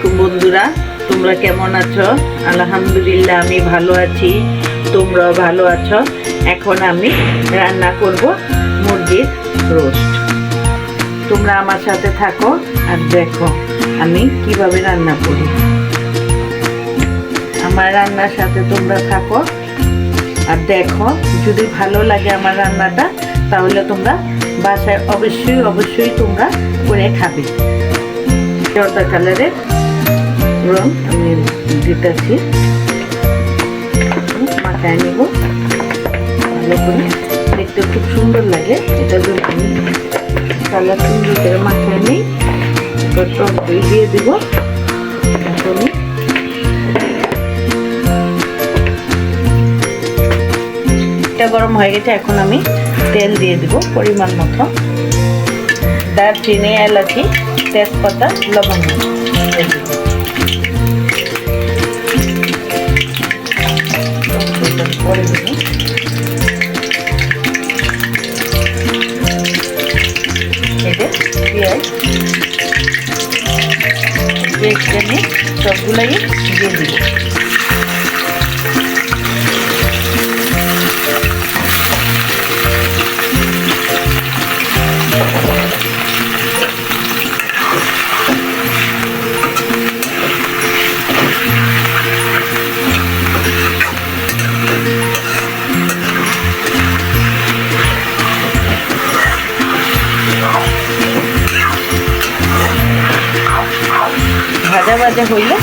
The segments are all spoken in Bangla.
আলাইকুম বন্ধুরা, তোমরা কেমন আছো? আলহামদুলিল্লাহ আমি ভালো আছি, তোমরাও ভালো আছো। এখন আমি রান্না করব মুরগির রোস্ট। তোমরা আমার সাথে থাকো আর দেখো আমি কিভাবে রান্না করি। আমার রান্নার সাথে তোমরা থাকো আর দেখো, যদি ভালো লাগে আমার রান্নাটা তাহলে তোমরা বাসায় অবশ্যই তোমরা করে খাবে। জর্দা কালারের রং আমি দিতেছি, মাখায় নেব ভালো করে, দেখতে খুব সুন্দর লাগে। এটা যদি আমি কালার সুন্দর করে মাখায় নিই, এবার টক দই দিয়ে দিব। এখনই এটা গরম হয়ে গেছে, এখন আমি তেল দিয়ে দিব পরিমাণ মতো। দারচিনি, এলাচি, তেজপাতা, লবঙ্গ দিয়ে দিব। পরে দিব পেঁয়াজ, এখানে সবগুলাই দিয়ে দিব। ভাজা ভাজা হইলে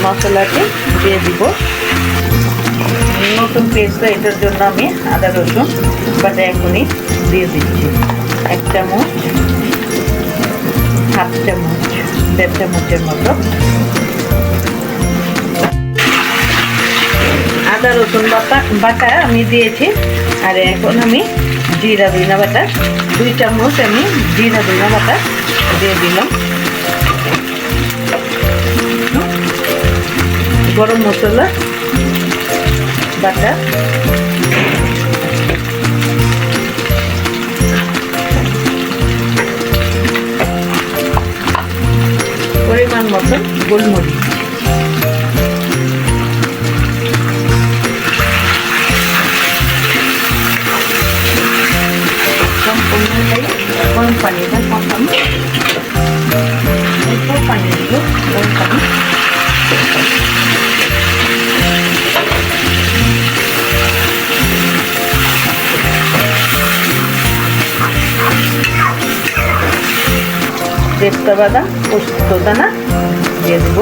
মশলাটি দিয়ে দিব। নতুন পেস্ট, এটার জন্য আমি আদা রসুন বাটা এখনই দিয়ে দিচ্ছি। 1 চামচ, হাফ চামচ, 1.5 চামচের মতো আদা রসুন বাটা আমি দিয়েছি। আর এখন আমি জিরা ধনিয়া বাটা 2 চামচ আমি জিরা ধনিয়া বাটা দিয়ে দিলাম। গরম মশলা বাটা, পরিমাণ মতো গোলমরিচ, গরম পানি, অল্প পানি দিল, গরম পানি। পেস্তা বাদাম, পোস্ত দানা দিয়ে দেব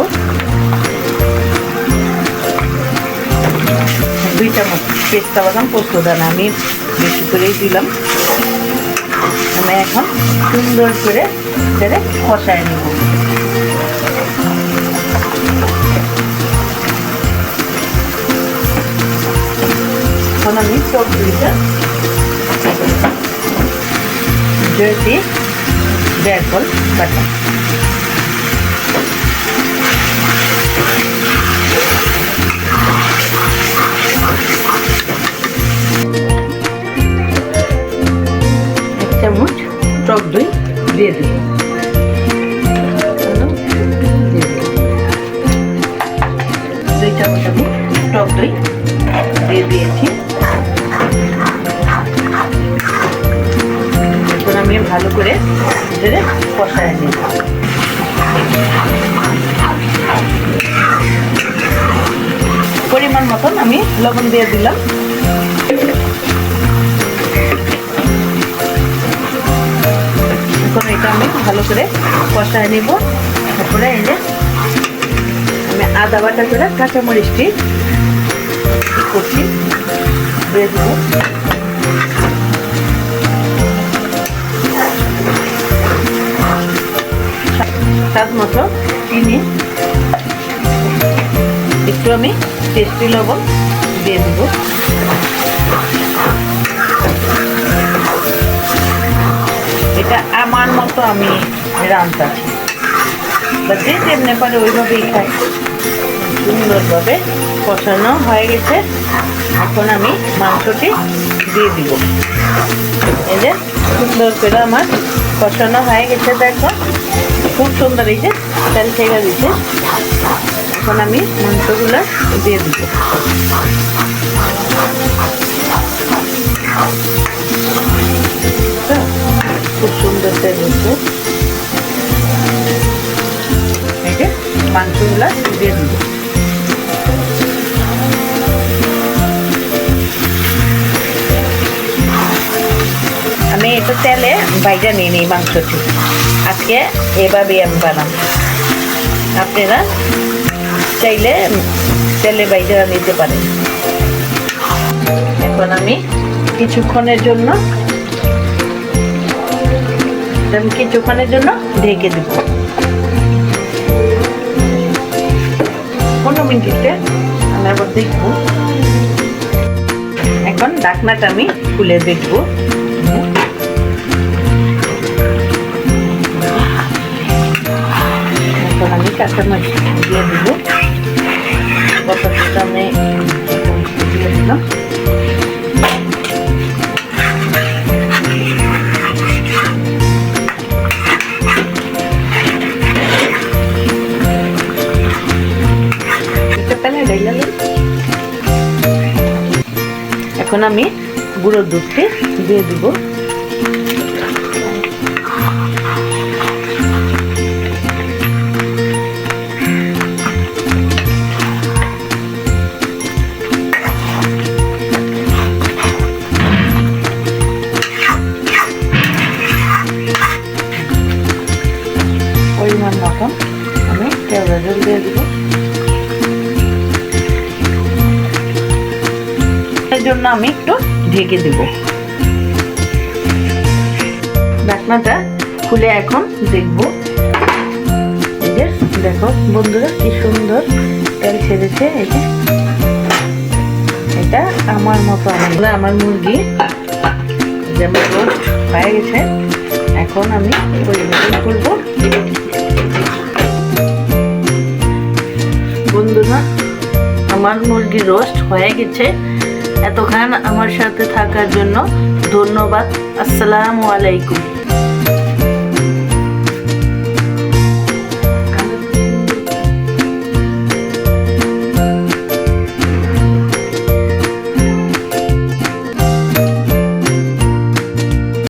2 চামচ। পেস্তা বাদাম, পোস্ত দানা আমি বেশি করেই দিলাম। আমি এখন সুন্দর করে কষায় নেব। এখন আমি টক দইটা দিয়ে বেরকল বাটা, চামচ টক দই দিয়ে দেব। 2 চামচ আমি টক দই দিয়ে দিয়েছি। এখন আমি ভালো করে কষায় নিই। পরিমাণ মতন আমি লবণ দিয়ে দিলাম। এখন এটা আমি ভালো করে কষায় নিব। তারপরে এই যে আমি আদা বাটা করে কাঁচামরিচটি করছি দিয়ে দেবো। স্বাদ মতো চিনি, একটু আমি টেস্টি লবণ দিয়ে দেব। এটা আমার মতো আমি রান্নাছি, বা যে যেমনি পারে ওইভাবেই খাই। সুন্দরভাবে কষানো হয়ে গেছে, এখন আমি মাংসটি দিয়ে দিব। এই যে সুন্দর করে আমার কষানো হয়ে গেছে, দেখো খুব সুন্দর এই যে তেল ছেড়ে দিচ্ছে। এখন আমি মাংসগুলো দিয়ে দিব। খুব সুন্দর তেল হচ্ছে। এই যে মাংসগুলো দিয়ে দিব। আমি এটা তেলে বাইটা নিয়ে নিই মাংসটি। আজকে এভাবেই আমি বানাবো। আপনারা চাইলে তেলে বাইটা নিতে পারেন। এখন আমি কিছুক্ষণের জন্য ঢেকে দেব। 15 মিনিটে আমি আবার দেখব। এখন ঢাকনাটা আমি খুলে দেখব। এখন আমি কাঁচামরিচ দিয়ে দেবো। কতটা আমি দিয়ে দিলাম। এখন আমি গুঁড়ো দুধটি দিয়ে দিব। পরিমাণ মতন আমি কেওড়া জল দিয়ে দিব। এর জন্য আমি একটু ঢেকে দেব। ঢাকনাটা খুলে এখন দেখব। এই যে দেখো বন্ধুরা কি সুন্দর তেল ছেড়েছে। এই যে এটা আমার মতো আমার মুরগি যেমন রোস্ট হয়ে গেছে। এখন আমি পরিবেশন করব। বন্ধুরা আমার মুরগি রোস্ট হয়ে গেছে। এতক্ষণ আমার সাথে থাকার জন্য ধন্যবাদ। আসসালামু আলাইকুম।